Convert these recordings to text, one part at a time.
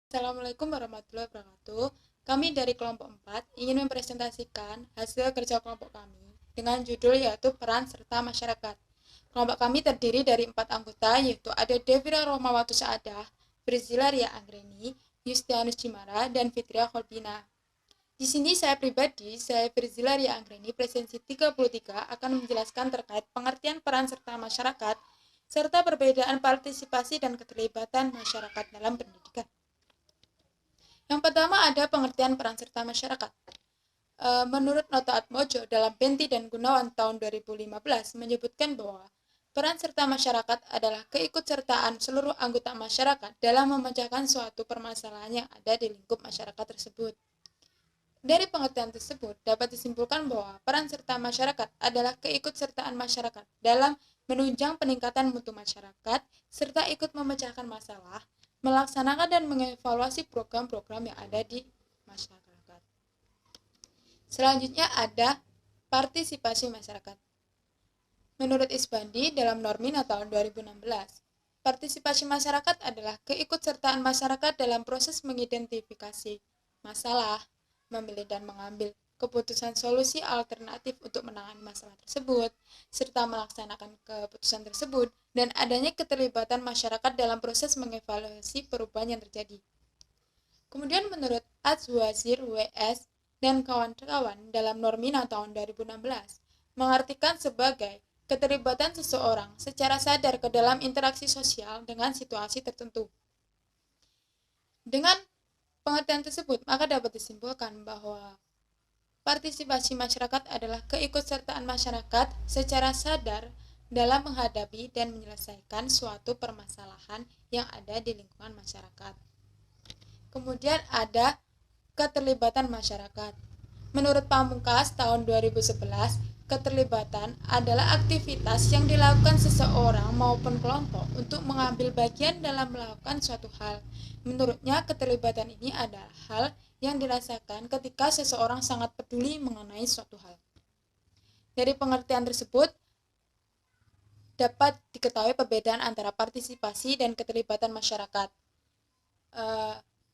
Assalamualaikum warahmatullahi wabarakatuh. Kami dari kelompok 4 ingin mempresentasikan hasil kerja kelompok kami dengan judul yaitu peran serta masyarakat. Kelompok kami terdiri dari 4 anggota yaitu ada Devira Rohmawati Saadah, Brizila Ria Anggreni, Yustianus Cimara, dan Fitria Kolbina. Di sini saya Brizila Ria Anggreni, presensi 33 akan menjelaskan terkait pengertian peran serta masyarakat serta perbedaan partisipasi dan keterlibatan masyarakat dalam pendidikan. Yang pertama ada pengertian peran serta masyarakat. Menurut Nota Atmojo dalam Benti dan Gunawan tahun 2015 menyebutkan bahwa peran serta masyarakat adalah keikutsertaan seluruh anggota masyarakat dalam memecahkan suatu permasalahan yang ada di lingkup masyarakat tersebut. Dari pengertian tersebut dapat disimpulkan bahwa peran serta masyarakat adalah keikutsertaan masyarakat dalam menunjang peningkatan mutu masyarakat serta ikut memecahkan masalah, melaksanakan dan mengevaluasi program-program yang ada di masyarakat. Selanjutnya ada partisipasi masyarakat. Menurut Isbandi dalam Normina tahun 2016, partisipasi masyarakat adalah keikutsertaan masyarakat dalam proses mengidentifikasi masalah, memilih dan mengambil keputusan solusi alternatif untuk menangani masalah tersebut, serta melaksanakan keputusan tersebut, dan adanya keterlibatan masyarakat dalam proses mengevaluasi perubahan yang terjadi. Kemudian menurut Azwazir W.S. dan kawan-kawan dalam Normina tahun 2016, mengartikan sebagai keterlibatan seseorang secara sadar ke dalam interaksi sosial dengan situasi tertentu. Dengan pengertian tersebut, maka dapat disimpulkan bahwa partisipasi masyarakat adalah keikutsertaan masyarakat secara sadar dalam menghadapi dan menyelesaikan suatu permasalahan yang ada di lingkungan masyarakat. Kemudian ada keterlibatan masyarakat. Menurut Pamungkas tahun 2011, keterlibatan adalah aktivitas yang dilakukan seseorang maupun kelompok untuk mengambil bagian dalam melakukan suatu hal. Menurutnya, keterlibatan ini adalah hal yang dirasakan ketika seseorang sangat peduli mengenai suatu hal. Dari pengertian tersebut, dapat diketahui perbedaan antara partisipasi dan keterlibatan masyarakat.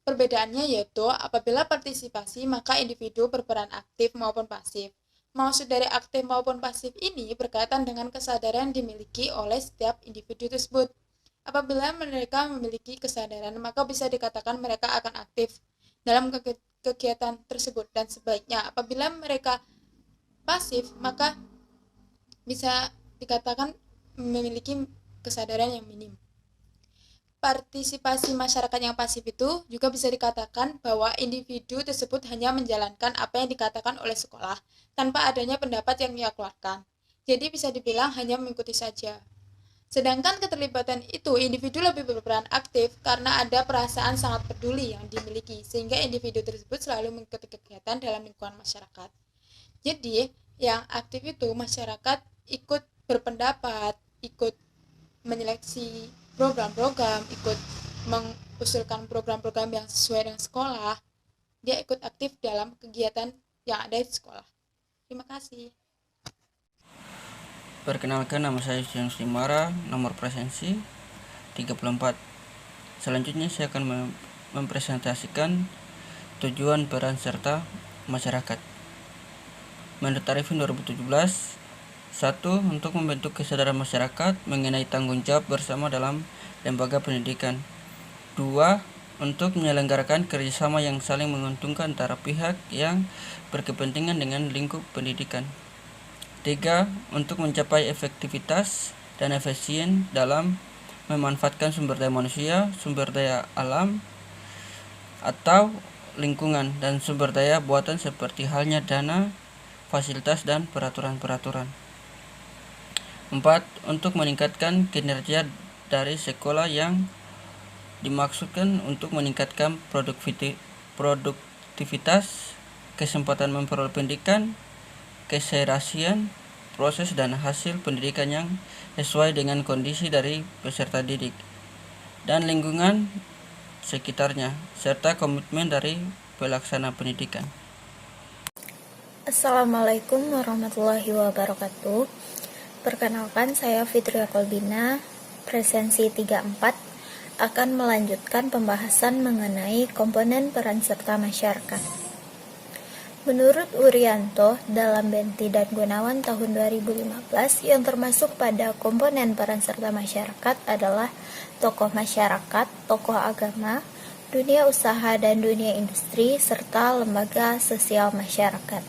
Perbedaannya yaitu apabila partisipasi maka individu berperan aktif maupun pasif. Maksud dari aktif maupun pasif ini berkaitan dengan kesadaran dimiliki oleh setiap individu tersebut. Apabila mereka memiliki kesadaran, maka bisa dikatakan mereka akan aktif dalam kegiatan tersebut, dan sebaliknya apabila mereka pasif, maka bisa dikatakan memiliki kesadaran yang minim. Partisipasi masyarakat yang pasif itu juga bisa dikatakan bahwa individu tersebut hanya menjalankan apa yang dikatakan oleh sekolah tanpa adanya pendapat yang ia keluarkan. Jadi bisa dibilang hanya mengikuti saja. Sedangkan keterlibatan itu individu lebih berperan aktif karena ada perasaan sangat peduli yang dimiliki sehingga individu tersebut selalu mengikuti kegiatan dalam lingkungan masyarakat. Jadi yang aktif itu masyarakat ikut berpendapat, ikut menyeleksi program-program, ikut mengusulkan program-program yang sesuai dengan sekolah. Dia ikut aktif dalam kegiatan yang ada di sekolah. Terima kasih. Perkenalkan, nama saya Yustianus Cimara, nomor presensi 34. Selanjutnya saya akan mempresentasikan tujuan peran serta masyarakat. Menurut Arifin 2017, 1. Untuk membentuk kesadaran masyarakat mengenai tanggung jawab bersama dalam lembaga pendidikan. 2. Untuk menyelenggarakan kerjasama yang saling menguntungkan antara pihak yang berkepentingan dengan lingkup pendidikan. 3. Untuk mencapai efektivitas dan efisien dalam memanfaatkan sumber daya manusia, sumber daya alam atau lingkungan, dan sumber daya buatan seperti halnya dana, fasilitas, dan peraturan-peraturan. 4. Untuk meningkatkan kinerja dari sekolah yang dimaksudkan untuk meningkatkan produktivitas, kesempatan memperoleh pendidikan, keserasian, proses dan hasil pendidikan yang sesuai dengan kondisi dari peserta didik dan lingkungan sekitarnya, serta komitmen dari pelaksana pendidikan. Assalamualaikum warahmatullahi wabarakatuh. Perkenalkan, saya Fitria Kolbina, presensi 34 akan melanjutkan pembahasan mengenai komponen peran serta masyarakat. Menurut Urianto, dalam Benti dan Gunawan tahun 2015, yang termasuk pada komponen peran serta masyarakat adalah tokoh masyarakat, tokoh agama, dunia usaha dan dunia industri, serta lembaga sosial masyarakat.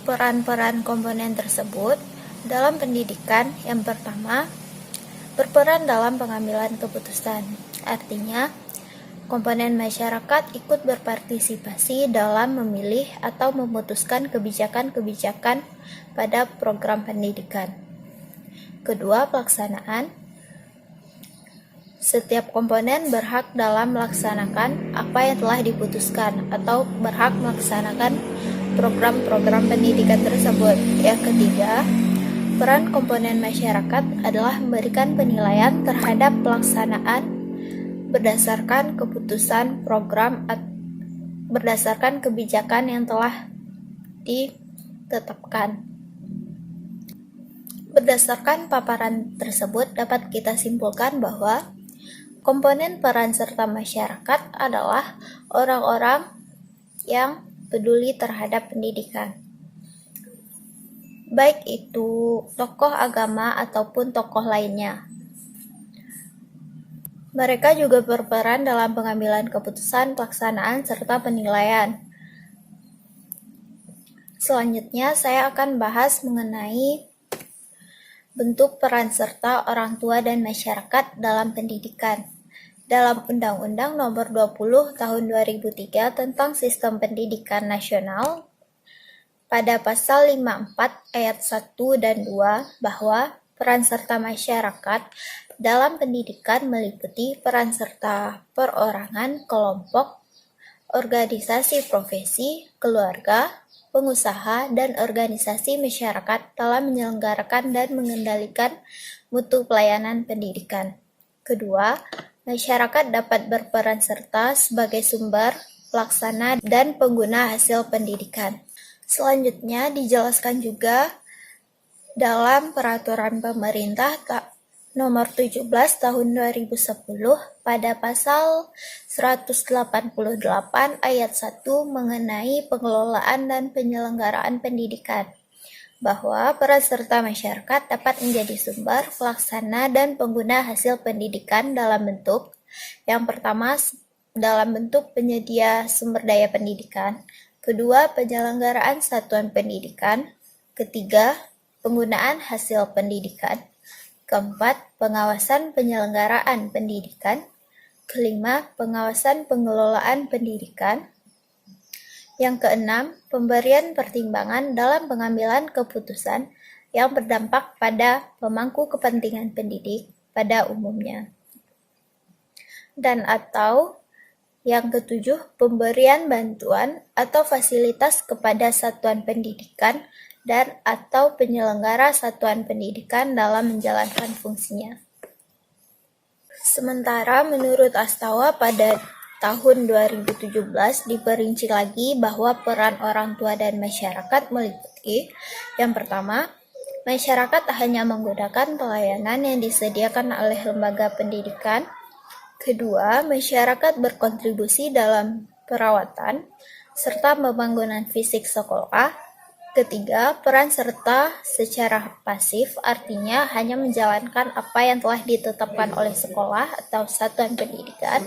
Peran-peran komponen tersebut dalam pendidikan yang pertama, berperan dalam pengambilan keputusan. Artinya, komponen masyarakat ikut berpartisipasi dalam memilih atau memutuskan kebijakan-kebijakan pada program pendidikan. Kedua, pelaksanaan. Setiap komponen berhak dalam melaksanakan apa yang telah diputuskan atau berhak melaksanakan program-program pendidikan tersebut. Yang ketiga, peran komponen masyarakat adalah memberikan penilaian terhadap pelaksanaan berdasarkan keputusan program berdasarkan kebijakan yang telah ditetapkan. Berdasarkan paparan tersebut dapat kita simpulkan bahwa komponen peran serta masyarakat adalah orang-orang yang peduli terhadap pendidikan, baik itu tokoh agama ataupun tokoh lainnya. Mereka juga berperan dalam pengambilan keputusan, pelaksanaan, serta penilaian. Selanjutnya, saya akan bahas mengenai bentuk peran serta orang tua dan masyarakat dalam pendidikan. Dalam Undang-Undang Nomor 20 Tahun 2003 tentang Sistem Pendidikan Nasional, pada pasal 54 ayat 1 dan 2 bahwa peran serta masyarakat dalam pendidikan meliputi peran serta perorangan, kelompok, organisasi profesi, keluarga, pengusaha, dan organisasi masyarakat dalam menyelenggarakan dan mengendalikan mutu pelayanan pendidikan. Kedua, masyarakat dapat berperan serta sebagai sumber, pelaksana, dan pengguna hasil pendidikan. Selanjutnya dijelaskan juga dalam Peraturan Pemerintah Nomor 17 Tahun 2010 pada pasal 188 ayat 1 mengenai pengelolaan dan penyelenggaraan pendidikan, bahwa peran serta masyarakat dapat menjadi sumber, pelaksana, dan pengguna hasil pendidikan dalam bentuk yang pertama, dalam bentuk penyedia sumber daya pendidikan, kedua, penyelenggaraan satuan pendidikan, ketiga, penggunaan hasil pendidikan, keempat, pengawasan penyelenggaraan pendidikan, kelima, pengawasan pengelolaan pendidikan, yang keenam, pemberian pertimbangan dalam pengambilan keputusan yang berdampak pada pemangku kepentingan pendidik pada umumnya. Dan atau yang ketujuh, pemberian bantuan atau fasilitas kepada satuan pendidikan dan atau penyelenggara satuan pendidikan dalam menjalankan fungsinya. Sementara menurut Astawa pada tahun 2017 diperinci lagi bahwa peran orang tua dan masyarakat meliputi yang pertama, masyarakat hanya menggunakan pelayanan yang disediakan oleh lembaga pendidikan. Kedua, masyarakat berkontribusi dalam perawatan serta pembangunan fisik sekolah. Ketiga, peran serta secara pasif artinya hanya menjalankan apa yang telah ditetapkan oleh sekolah atau satuan pendidikan.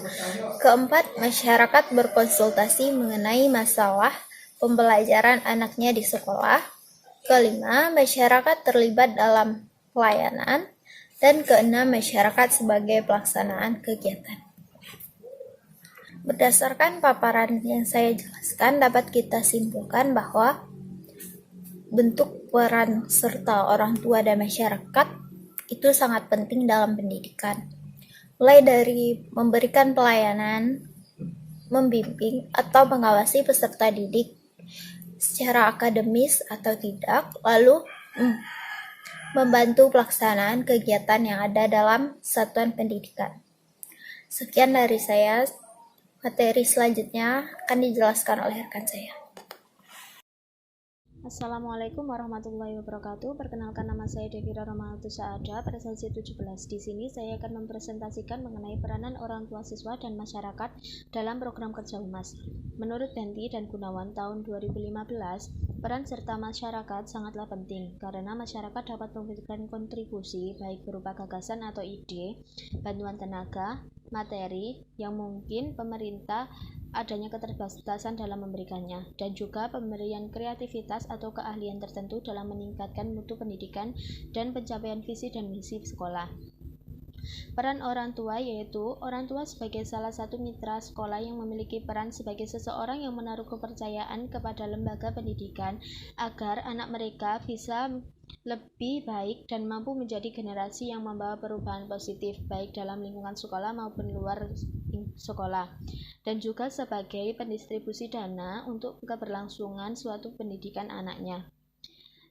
Keempat, masyarakat berkonsultasi mengenai masalah pembelajaran anaknya di sekolah. Kelima, masyarakat terlibat dalam pelayanan. Dan keenam, masyarakat sebagai pelaksanaan kegiatan. Berdasarkan paparan yang saya jelaskan, dapat kita simpulkan bahwa bentuk peran serta orang tua dan masyarakat itu sangat penting dalam pendidikan. Mulai dari memberikan pelayanan, membimbing, atau mengawasi peserta didik secara akademis atau tidak, lalu membantu pelaksanaan kegiatan yang ada dalam satuan pendidikan. Sekian dari saya, materi selanjutnya akan dijelaskan oleh rekan saya. Assalamualaikum warahmatullahi wabarakatuh. Perkenalkan, nama saya Devira Romalatu Saada, presensi 17. Di sini saya akan mempresentasikan mengenai peranan orang tua siswa dan masyarakat dalam program kerja Humas. Menurut Benti dan Gunawan tahun 2015, peran serta masyarakat sangatlah penting karena masyarakat dapat memberikan kontribusi baik berupa gagasan atau ide, bantuan tenaga, materi yang mungkin pemerintah adanya keterbatasan dalam memberikannya, dan juga pemberian kreativitas atau keahlian tertentu dalam meningkatkan mutu pendidikan dan pencapaian visi dan misi sekolah. Peran orang tua yaitu orang tua sebagai salah satu mitra sekolah yang memiliki peran sebagai seseorang yang menaruh kepercayaan kepada lembaga pendidikan agar anak mereka bisa lebih baik dan mampu menjadi generasi yang membawa perubahan positif baik dalam lingkungan sekolah maupun luar sekolah, dan juga sebagai pendistribusi dana untuk keberlangsungan suatu pendidikan anaknya.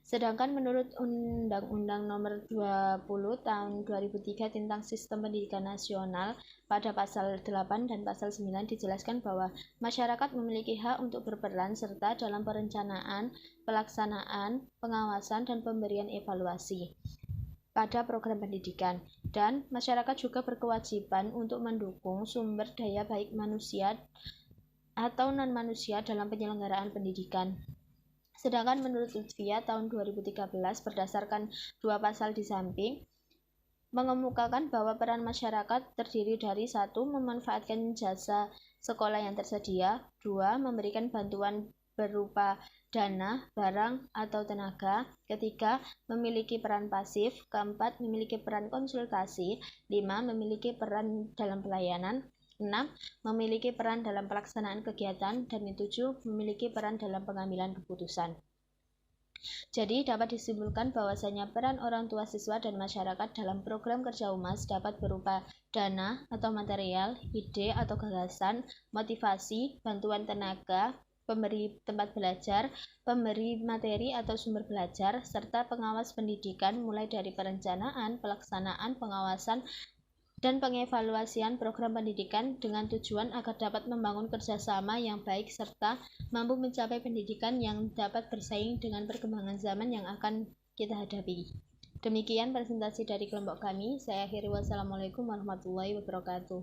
Sedangkan menurut Undang-Undang Nomor 20 Tahun 2003 tentang Sistem Pendidikan Nasional, pada pasal 8 dan pasal 9 dijelaskan bahwa masyarakat memiliki hak untuk berperan serta dalam perencanaan, pelaksanaan, pengawasan, dan pemberian evaluasi pada program pendidikan, dan masyarakat juga berkewajiban untuk mendukung sumber daya baik manusia atau non-manusia dalam penyelenggaraan pendidikan. Sedangkan menurut Lutfia tahun 2013 berdasarkan 2 pasal di samping mengemukakan bahwa peran masyarakat terdiri dari 1. Memanfaatkan jasa sekolah yang tersedia, 2. Memberikan bantuan berupa dana, barang, atau tenaga, 3. Memiliki peran pasif, 4. Memiliki peran konsultasi, 5. Memiliki peran dalam pelayanan, 6. Memiliki peran dalam pelaksanaan kegiatan, dan 7. Memiliki peran dalam pengambilan keputusan. Jadi dapat disimpulkan bahwasanya peran orang tua siswa dan masyarakat dalam program kerja Humas dapat berupa dana atau material, ide atau gagasan, motivasi, bantuan tenaga, pemberi tempat belajar, pemberi materi atau sumber belajar, serta pengawas pendidikan mulai dari perencanaan, pelaksanaan, pengawasan, dan pengevaluasian program pendidikan dengan tujuan agar dapat membangun kerjasama yang baik serta mampu mencapai pendidikan yang dapat bersaing dengan perkembangan zaman yang akan kita hadapi. Demikian presentasi dari kelompok kami. Saya akhiri. Wassalamualaikum warahmatullahi wabarakatuh.